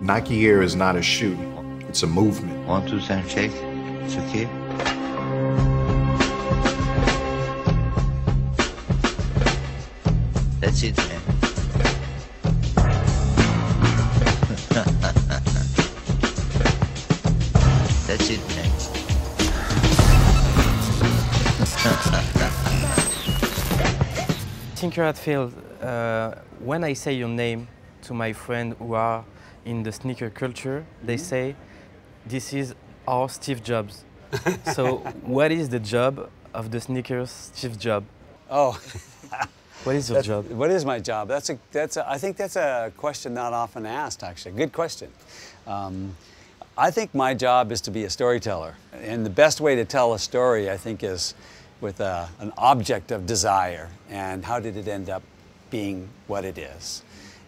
Nike Air is not a shoe, it's a movement. 1, 2, 3, check. It's okay. That's it, man. That's it, man. Tinker Hatfield, when I say your name to my friends who are in the sneaker culture, they say, this is our Steve Jobs. So what is the job of the sneakers Steve Jobs? Oh. What is your job? What is my job? I think that's a question not often asked, actually. Good question. I think my job is to be a storyteller. And the best way to tell a story, I think, is with an object of desire. And how did it end up being what it is?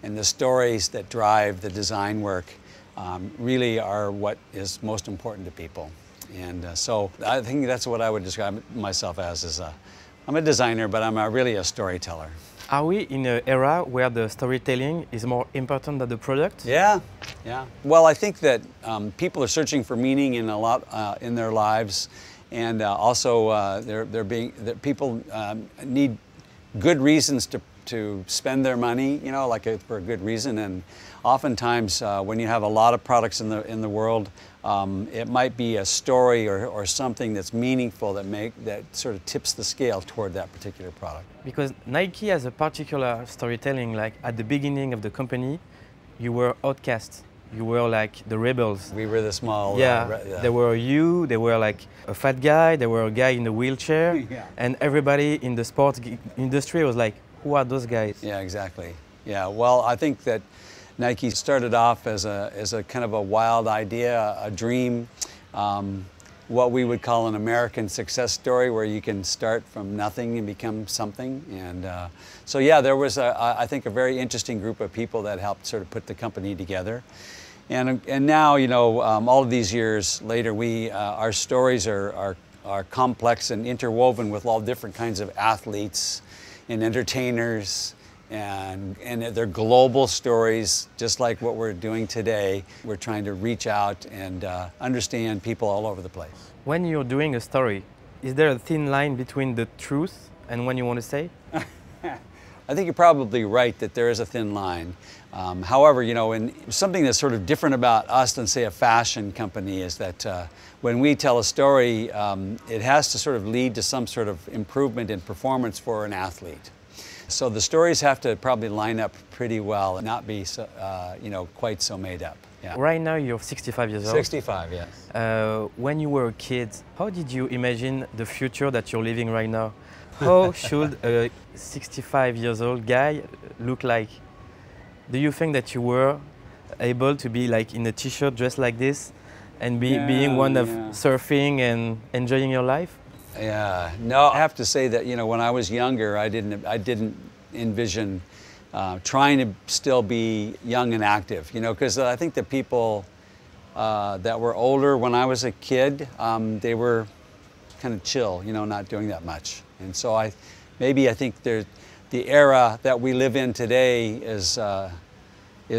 And the stories that drive the design work really are what is most important to people. And so I think that's what I would describe myself as I'm a designer, but I'm really a storyteller. Are we in an era where the storytelling is more important than the product? Yeah, yeah. Well, I think that people are searching for meaning in a lot in their lives, and also people need good reasons to spend their money, you know, like for a good reason. And oftentimes, when you have a lot of products in the world, it might be a story or something that's meaningful that sort of tips the scale toward that particular product. Because Nike has a particular storytelling. Like at the beginning of the company, you were outcast. You were like the rebels. We were the small. Yeah, there were you. There were like a fat guy. There were a guy in a wheelchair, yeah. And everybody in the sports industry was like, who are those guys? Yeah, exactly. Yeah, well, I think that Nike started off as a kind of a wild idea, a dream, what we would call an American success story, where you can start from nothing and become something. And so, yeah, there was, I think, a very interesting group of people that helped sort of put the company together. And now, you know, all of these years later, our stories are complex and interwoven with all different kinds of athletes and entertainers, and they're global stories, just like what we're doing today. We're trying to reach out and understand people all over the place. When you're doing a story, is there a thin line between the truth and what you want to say? I think you're probably right that there is a thin line. However, you know, something that's sort of different about us than, say, a fashion company is that when we tell a story, it has to sort of lead to some sort of improvement in performance for an athlete. So the stories have to probably line up pretty well and not be, you know, quite so made up. Yeah. Right now you're 65 years old. 65, yes. When you were a kid, how did you imagine the future that you're living right now? How should a 65 years old guy look like? Do you think that you were able to be like in a t-shirt dressed like this and being one of surfing and enjoying your life? Yeah, no, I have to say that, you know, when I was younger, I didn't envision trying to still be young and active, you know, because I think the people that were older when I was a kid, they were kind of chill, you know, not doing that much. And so I think the era that we live in today is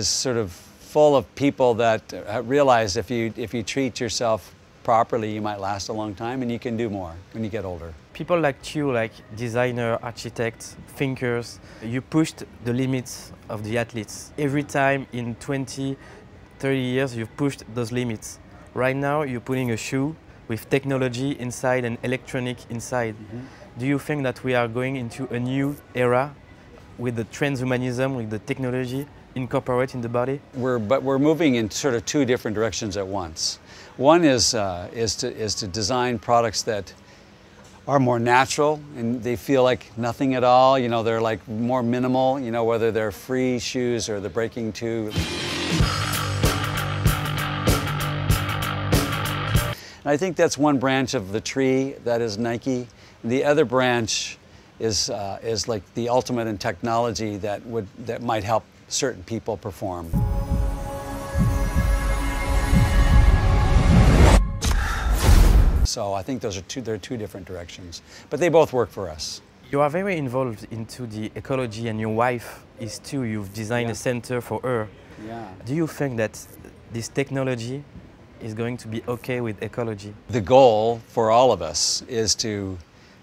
sort of full of people that realize if you treat yourself properly, you might last a long time, and you can do more when you get older. People like you, like designer, architects, thinkers, you pushed the limits of the athletes. Every time in 20, 30 years, you've pushed those limits. Right now, you're putting a shoe with technology inside and electronic inside. Mm-hmm. Do you think that we are going into a new era with the transhumanism, with the technology incorporated in the body? But we're moving in sort of two different directions at once. One is to design products that are more natural and they feel like nothing at all. You know, they're like more minimal, you know, whether they're free shoes or the breaking two. And I think that's one branch of the tree, that is Nike. The other branch is like the ultimate in technology that might help certain people perform. So I think those are they're two different directions, but they both work for us. You are very involved into the ecology, and your wife is too. You've designed a center for her. Yeah. Do you think that this technology is going to be okay with ecology? The goal for all of us is to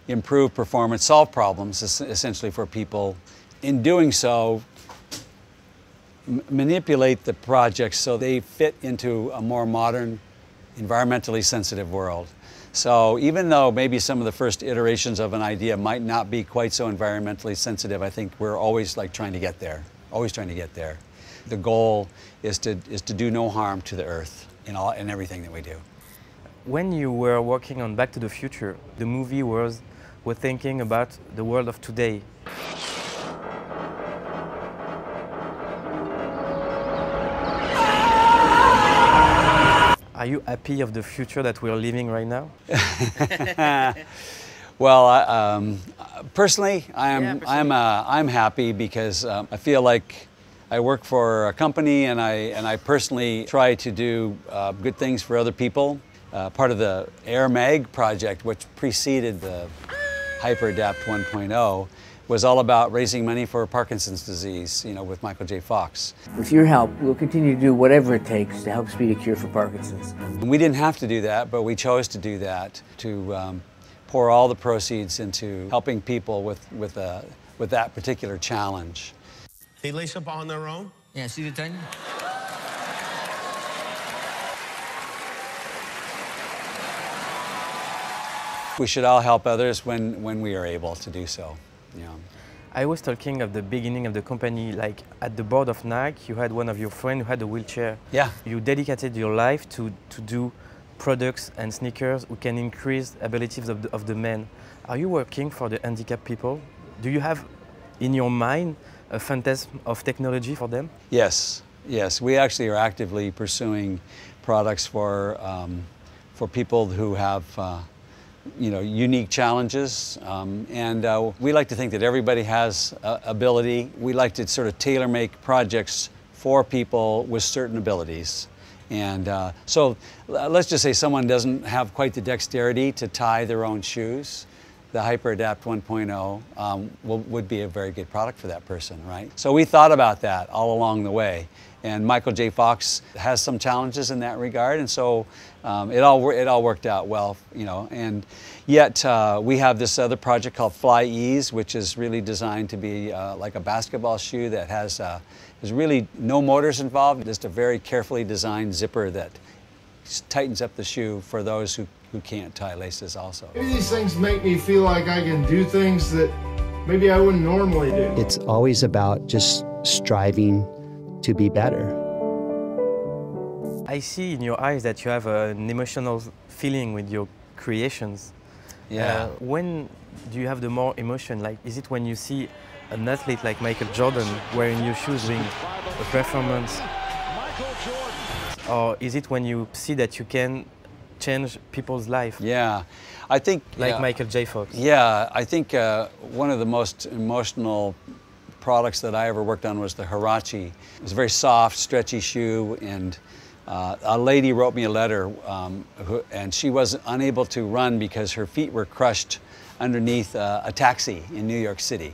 improve performance, solve problems essentially for people. In doing so, manipulate the projects so they fit into a more modern, environmentally sensitive world. So even though maybe some of the first iterations of an idea might not be quite so environmentally sensitive, I think we're always like trying to get there, always trying to get there. The goal is to do no harm to the earth in everything that we do. When you were working on Back to the Future, the movie were thinking about the world of today. Are you happy of the future that we are living right now? Well, personally, I'm happy because I feel like I work for a company, and I personally try to do good things for other people. Part of the Air Mag project, which preceded the HyperAdapt 1.0, was all about raising money for Parkinson's disease, you know, with Michael J. Fox. With your help, we'll continue to do whatever it takes to help speed a cure for Parkinson's. We didn't have to do that, but we chose to do that, to pour all the proceeds into helping people with that particular challenge. They lace up on their own? Yeah, see the thing? We should all help others when we are able to do so. Yeah. I was talking of the beginning of the company, like at the board of Nike, you had one of your friends who had a wheelchair. Yeah. You dedicated your life to do products and sneakers who can increase abilities of the men. Are you working for the handicapped people? Do you have in your mind a phantasm of technology for them? Yes, yes. We actually are actively pursuing products for people who have you know, unique challenges, and we like to think that everybody has ability. We like to sort of tailor-make projects for people with certain abilities. And so let's just say someone doesn't have quite the dexterity to tie their own shoes. The HyperAdapt 1.0 would be a very good product for that person, right? So we thought about that all along the way. And Michael J. Fox has some challenges in that regard, and so it all worked out well, you know. And yet we have this other project called Fly Ease, which is really designed to be like a basketball shoe that has really no motors involved, just a very carefully designed zipper that tightens up the shoe for those who can't tie laces also. Maybe these things make me feel like I can do things that maybe I wouldn't normally do. It's always about just striving to be better. I see in your eyes that you have an emotional feeling with your creations. Yeah. When do you have the more emotion? Like, is it when you see an athlete like Michael Jordan wearing your shoes doing a performance? Or is it when you see that you can change people's life? Yeah, I think... Like Michael J. Fox. Yeah, I think one of the most emotional products that I ever worked on was the Huarache. It was a very soft, stretchy shoe, and a lady wrote me a letter, and she was unable to run because her feet were crushed underneath a taxi in New York City.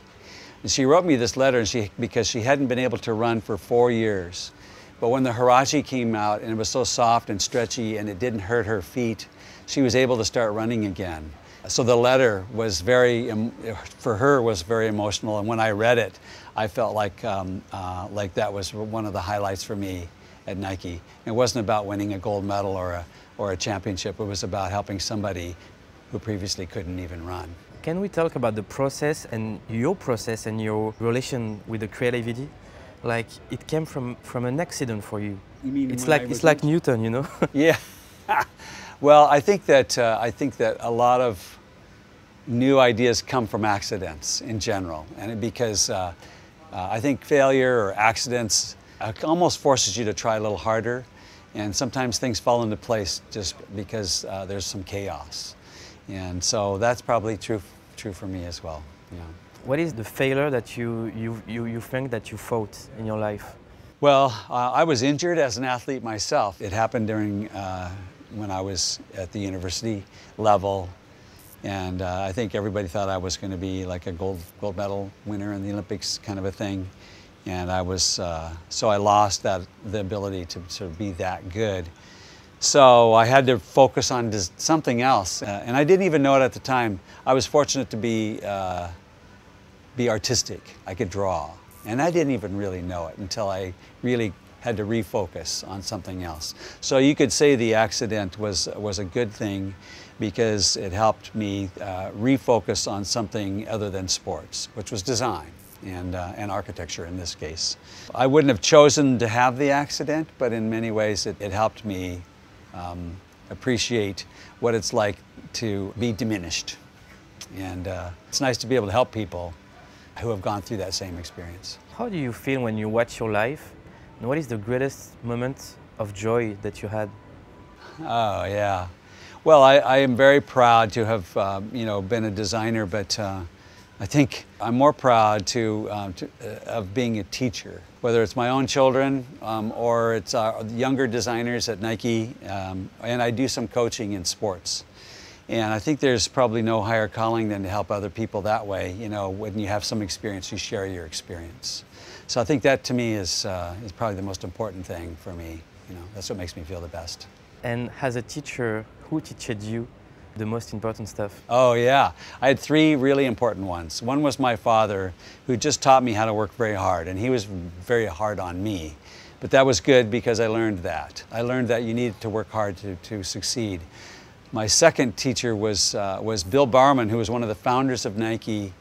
And she wrote me this letter because she hadn't been able to run for 4 years. But when the Huarache came out and it was so soft and stretchy and it didn't hurt her feet, she was able to start running again. So the letter was for her was very emotional, and when I read it, I felt like that was one of the highlights for me at Nike. It wasn't about winning a gold medal or a championship. It was about helping somebody who previously couldn't even run. Can we talk about the process and your relation with the creativity? Like, it came from an accident for you. You mean it's like Newton, you know? Yeah. Well, I think that a lot of new ideas come from accidents in general, and because I think failure or accidents almost forces you to try a little harder, and sometimes things fall into place just because there's some chaos, and so that's probably true for me as well. Yeah. What is the failure that you think that you fought in your life? Well, I was injured as an athlete myself. It happened during when I was at the university level. And I think everybody thought I was going to be like a gold medal winner in the Olympics kind of a thing. And I was, so I lost the ability to sort of be that good. So I had to focus on something else. And I didn't even know it at the time. I was fortunate to be artistic. I could draw. And I didn't even really know it until I really had to refocus on something else. So you could say the accident was a good thing, because it helped me refocus on something other than sports, which was design and architecture in this case. I wouldn't have chosen to have the accident, but in many ways it helped me appreciate what it's like to be diminished. And it's nice to be able to help people who have gone through that same experience. How do you feel when you watch your life? And what is the greatest moment of joy that you had? Oh, yeah. Well, I am very proud to have, been a designer, but I think I'm more proud of being a teacher, whether it's my own children or it's younger designers at Nike, and I do some coaching in sports. And I think there's probably no higher calling than to help other people that way. You know, when you have some experience, you share your experience. So I think that to me is probably the most important thing for me. You know, that's what makes me feel the best. And as a teacher, who taught you the most important stuff? Oh yeah, I had three really important ones. One was my father, who just taught me how to work very hard, and he was very hard on me. But that was good because I learned that. I learned that you needed to work hard to succeed. My second teacher was Bill Bowerman, who was one of the founders of Nike,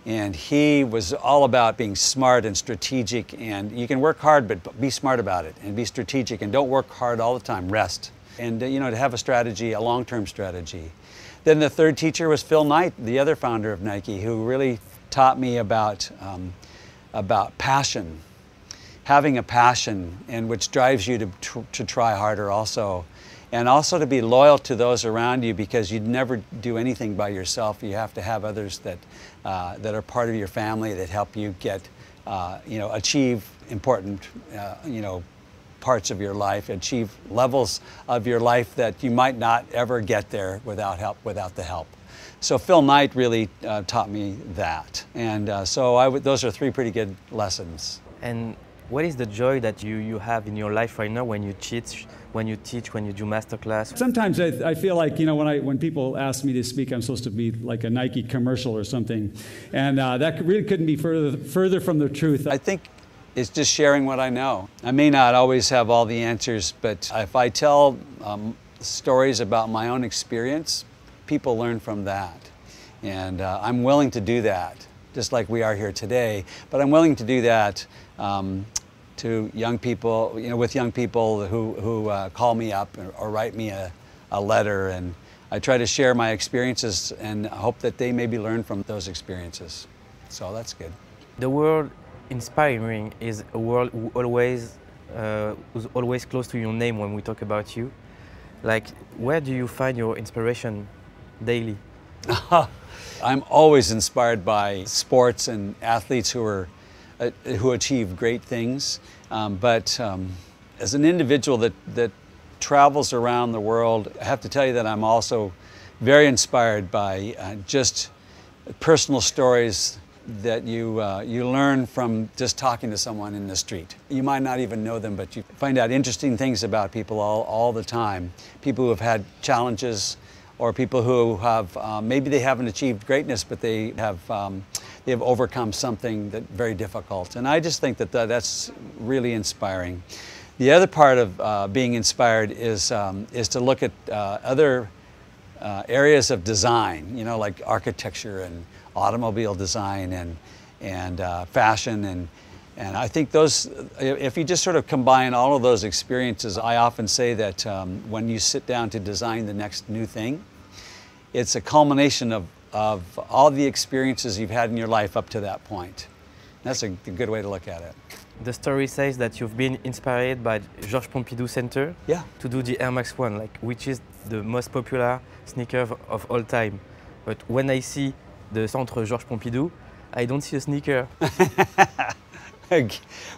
and he was all about being smart and strategic, and you can work hard, but be smart about it, and be strategic, and don't work hard all the time, rest. And to have a strategy, a long-term strategy. Then the third teacher was Phil Knight, the other founder of Nike, who really taught me about passion, having a passion, and which drives you to try harder also. And also to be loyal to those around you, because you'd never do anything by yourself. You have to have others that are part of your family that help you get, achieve important, parts of your life, achieve levels of your life that you might not ever get there without the help. So Phil Knight really taught me that. And those are three pretty good lessons. And what is the joy that you have in your life right now when you teach, when you do masterclass? Sometimes I feel like, when people ask me to speak, I'm supposed to be like a Nike commercial or something. And that really couldn't be further from the truth. I think it's just sharing what I know. I may not always have all the answers, but if I tell stories about my own experience, people learn from that. And I'm willing to do that, just like we are here today. But I'm willing to do that to young people, with young people who call me up or write me a letter. And I try to share my experiences and hope that they maybe learn from those experiences. So that's good. The word inspiring is a word who's always close to your name when we talk about you. Like, where do you find your inspiration daily? I'm always inspired by sports and athletes who achieve great things. But as an individual that travels around the world, I have to tell you that I'm also very inspired by just personal stories that you learn from just talking to someone in the street. You might not even know them, but you find out interesting things about people all the time. People who have had challenges, or people who have, maybe they haven't achieved greatness, but they have overcome something very difficult. And I just think that's really inspiring. The other part of being inspired is to look at other areas of design, like architecture and automobile design and fashion, and I think those, if you just sort of combine all of those experiences, I often say that when you sit down to design the next new thing, it's a culmination of all the experiences you've had in your life up to that point. That's a good way to look at it. The story says that you've been inspired by Georges Pompidou Center to do the Air Max 1, which is the most popular sneaker of all time. But when I see the Centre Georges Pompidou, I don't see a sneaker.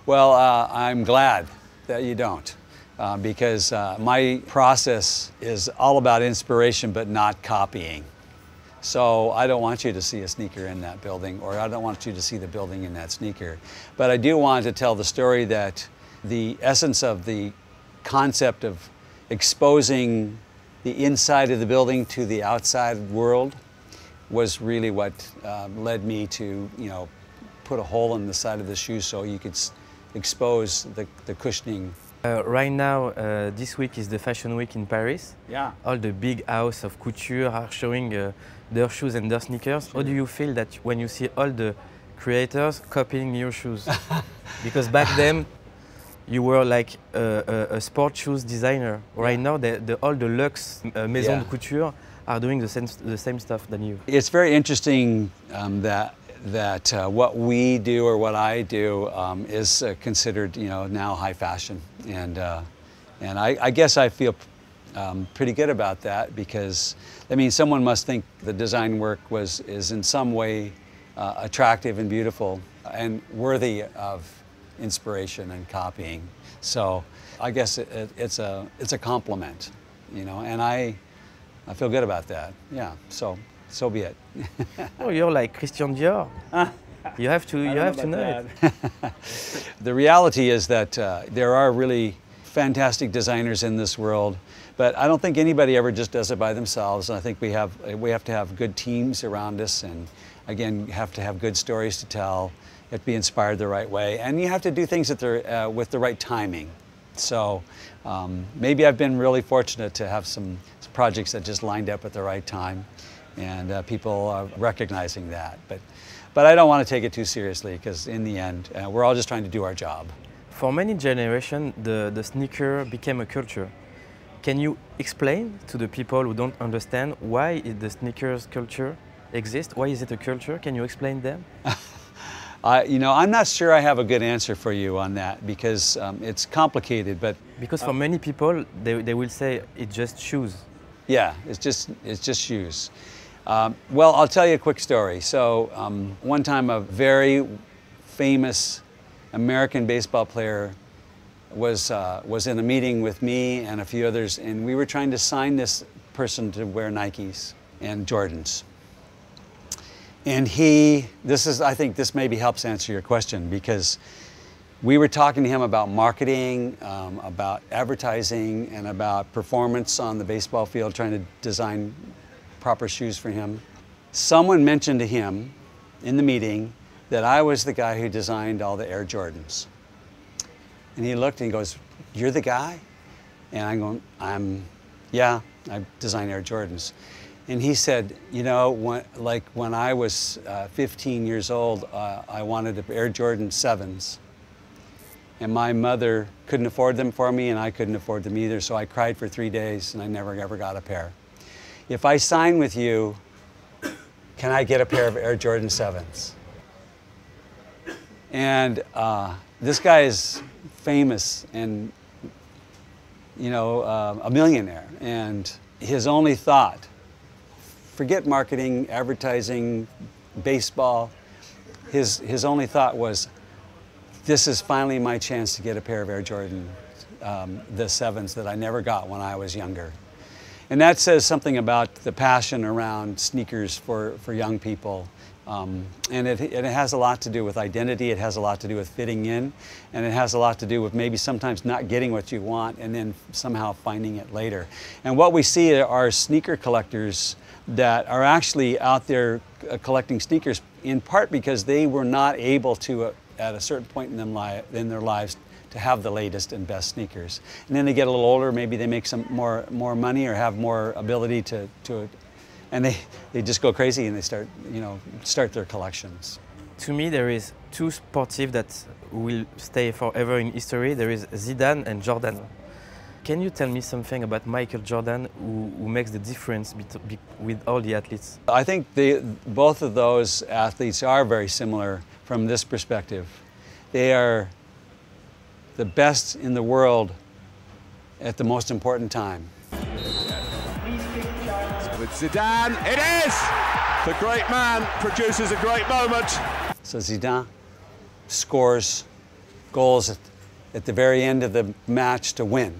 Well, I'm glad that you don't. because my process is all about inspiration but not copying. So I don't want you to see a sneaker in that building, or I don't want you to see the building in that sneaker. But I do want to tell the story that the essence of the concept of exposing the inside of the building to the outside world was really what led me to, put a hole in the side of the shoe so you could expose the cushioning. Right now, this week is the Fashion Week in Paris. Yeah. All the big house of couture are showing their shoes and their sneakers. How do you feel that when you see all the creators copying your shoes? Because back then, you were like a sport shoes designer. Right now, all the luxe maison de couture are doing the same stuff than you. It's very interesting that what we do or what I do is considered, now high fashion, and I guess I feel pretty good about that, because that means someone must think the design work is in some way attractive and beautiful and worthy of inspiration and copying. So I guess it's a compliment, and I feel good about that. Yeah, so be it. Oh, you're like Christian Dior. You have to know it. The reality is that there are really fantastic designers in this world, but I don't think anybody ever just does it by themselves. I think we have to have good teams around us, and again, have to have good stories to tell. You have to be inspired the right way, and you have to do things with the right timing. So maybe I've been really fortunate to have some projects that just lined up at the right time, and people are recognizing that. But I don't want to take it too seriously, because in the end, we're all just trying to do our job. For many generations, the sneaker became a culture. Can you explain to the people who don't understand why the sneakers culture exists? Why is it a culture? Can you explain them? I'm not sure I have a good answer for you on that, because it's complicated. But because for many people, they will say it's just shoes. Yeah, it's just shoes. Well, I'll tell you a quick story. So one time, a very famous American baseball player was in a meeting with me and a few others, and we were trying to sign this person to wear Nikes and Jordans. And I think this maybe helps answer your question, because we were talking to him about marketing, about advertising, and about performance on the baseball field, trying to design proper shoes for him. Someone mentioned to him in the meeting that I was the guy who designed all the Air Jordans. And he looked and he goes, "You're the guy?" And I'm going, yeah, I design Air Jordans. And he said, when I was 15 years old, I wanted a Air Jordan 7s. And my mother couldn't afford them for me, and I couldn't afford them either, so I cried for 3 days, and I never ever got a pair. If I sign with you, can I get a pair of Air Jordan 7s? And this guy is famous and, a millionaire. And his only thought, forget marketing, advertising, baseball, his only thought was, this is finally my chance to get a pair of Air Jordan, the 7s that I never got when I was younger. And that says something about the passion around sneakers for young people. And it has a lot to do with identity, it has a lot to do with fitting in, and it has a lot to do with maybe sometimes not getting what you want and then somehow finding it later. And what we see are sneaker collectors that are actually out there collecting sneakers, in part because they were not able to, at a certain point in their lives, to have the latest and best sneakers. And then they get a little older, maybe they make some more money or have more ability to and they just go crazy and they start their collections. To me, there is two sportifs that will stay forever in history. There is Zidane and Jordan. Can you tell me something about Michael Jordan, who makes the difference with all the athletes? I think both of those athletes are very similar from this perspective. They are the best in the world at the most important time. With Zidane, it is! The great man produces a great moment. So Zidane scores goals at the very end of the match to win.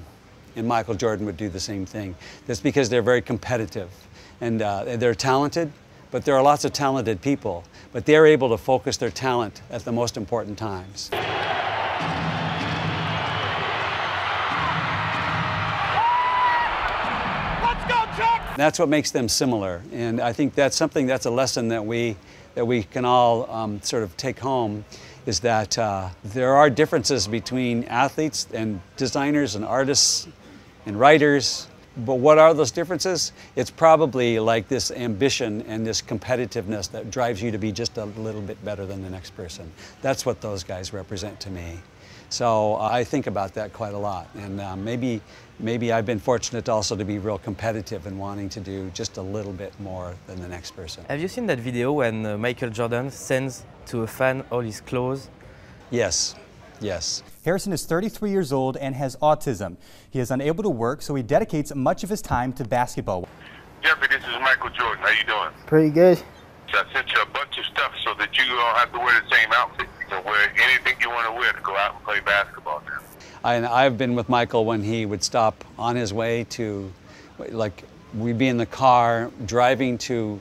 and Michael Jordan would do the same thing. That's because they're very competitive, and they're talented, but there are lots of talented people, but they're able to focus their talent at the most important times. That's what makes them similar, and I think that's something, that's a lesson that we can all sort of take home, is that there are differences between athletes and designers and artists and writers, but what are those differences? It's probably like this ambition and this competitiveness that drives you to be just a little bit better than the next person. That's what those guys represent to me. So I think about that quite a lot, and maybe I've been fortunate also to be real competitive and wanting to do just a little bit more than the next person. Have you seen that video when Michael Jordan sends to a fan all his clothes? Yes, yes. Harrison is 33 years old and has autism. He is unable to work, so he dedicates much of his time to basketball. Jeffrey, this is Michael Jordan. How you doing? Pretty good. So I sent you a bunch of stuff so that you don't have to wear the same outfit. You can wear anything you want to wear to go out and play basketball now. I've been with Michael when he would stop on his way to, like, we'd be in the car driving to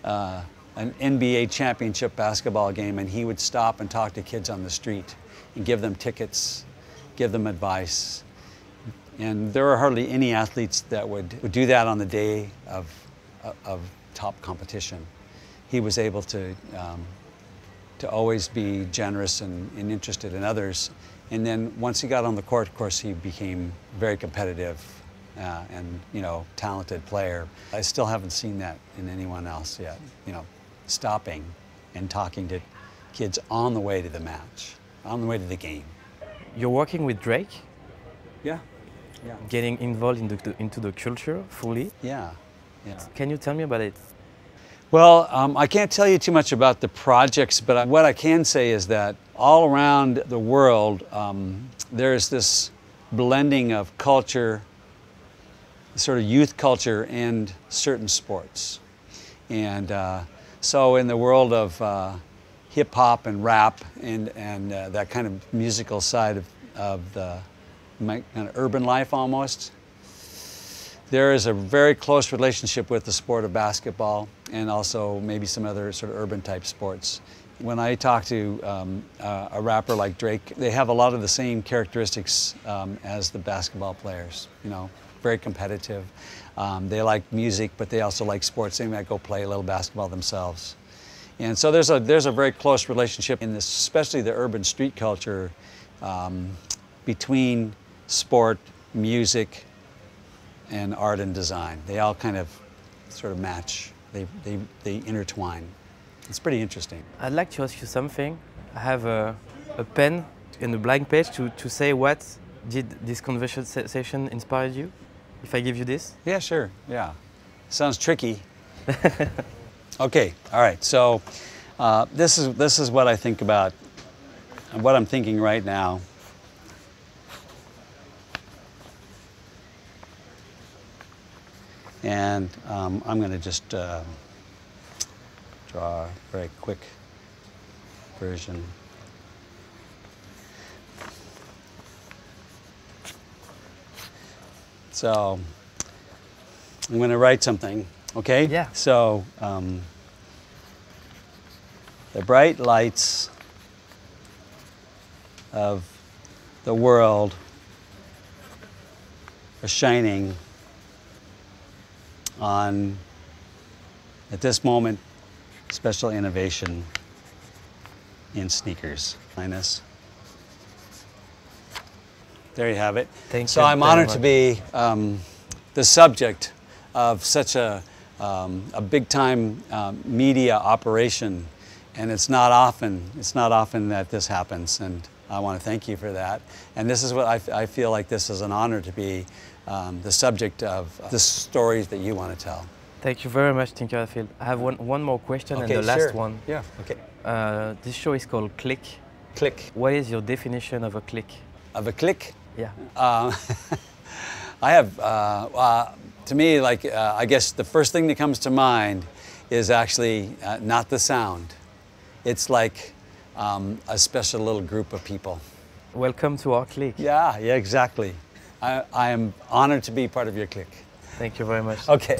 an NBA championship basketball game, and he would stop and talk to kids on the street and give them tickets, give them advice. And there are hardly any athletes that would do that on the day of top competition. He was able to always be generous and interested in others. And then once he got on the court, of course, he became very competitive and, you know, talented player. I still haven't seen that in anyone else yet, you know, stopping and talking to kids on the way to the match, on the way to the game. You're working with Drake? Yeah. Yeah. Getting involved into the culture fully? Yeah. Yeah. Can you tell me about it? Well, I can't tell you too much about the projects, but what I can say is that all around the world, there's this blending of culture, sort of youth culture, and certain sports. And so in the world of hip-hop and rap and that kind of musical side of the kind of urban life almost, there is a very close relationship with the sport of basketball and also maybe some other sort of urban type sports. When I talk to a rapper like Drake, they have a lot of the same characteristics as the basketball players, you know, very competitive. They like music, but they also like sports. They might go play a little basketball themselves. And so there's a very close relationship in this, especially the urban street culture, between sport, music, and art and design. They all kind of sort of match. They intertwine. It's pretty interesting. I'd like to ask you something. I have a pen and a blank page to say what did this conversation inspire you? If I give you this? Yeah, sure. Yeah. Sounds tricky. Okay. All right. So this is what I think about, what I'm thinking right now. And I'm going to just draw a very quick version. So I'm going to write something, okay? Yeah. So the bright lights of the world are shining on, at this moment, special innovation in sneakers. There you have it. Thank you. So I'm honored to be the subject of such a big-time media operation, and it's not often that this happens, and I want to thank you for that. And this is what I feel like this is an honor to be the subject of the stories that you want to tell. Thank you very much, Tinker Hatfield. I have one more question, okay, and the last one. Yeah, okay. This show is called Clique. Clique. What is your definition of a clique? Of a clique? Yeah. I have, to me, like, I guess the first thing that comes to mind is actually not the sound. It's like a special little group of people. Welcome to our clique. Yeah, yeah, exactly. I am honored to be part of your clique. Thank you very much. Okay.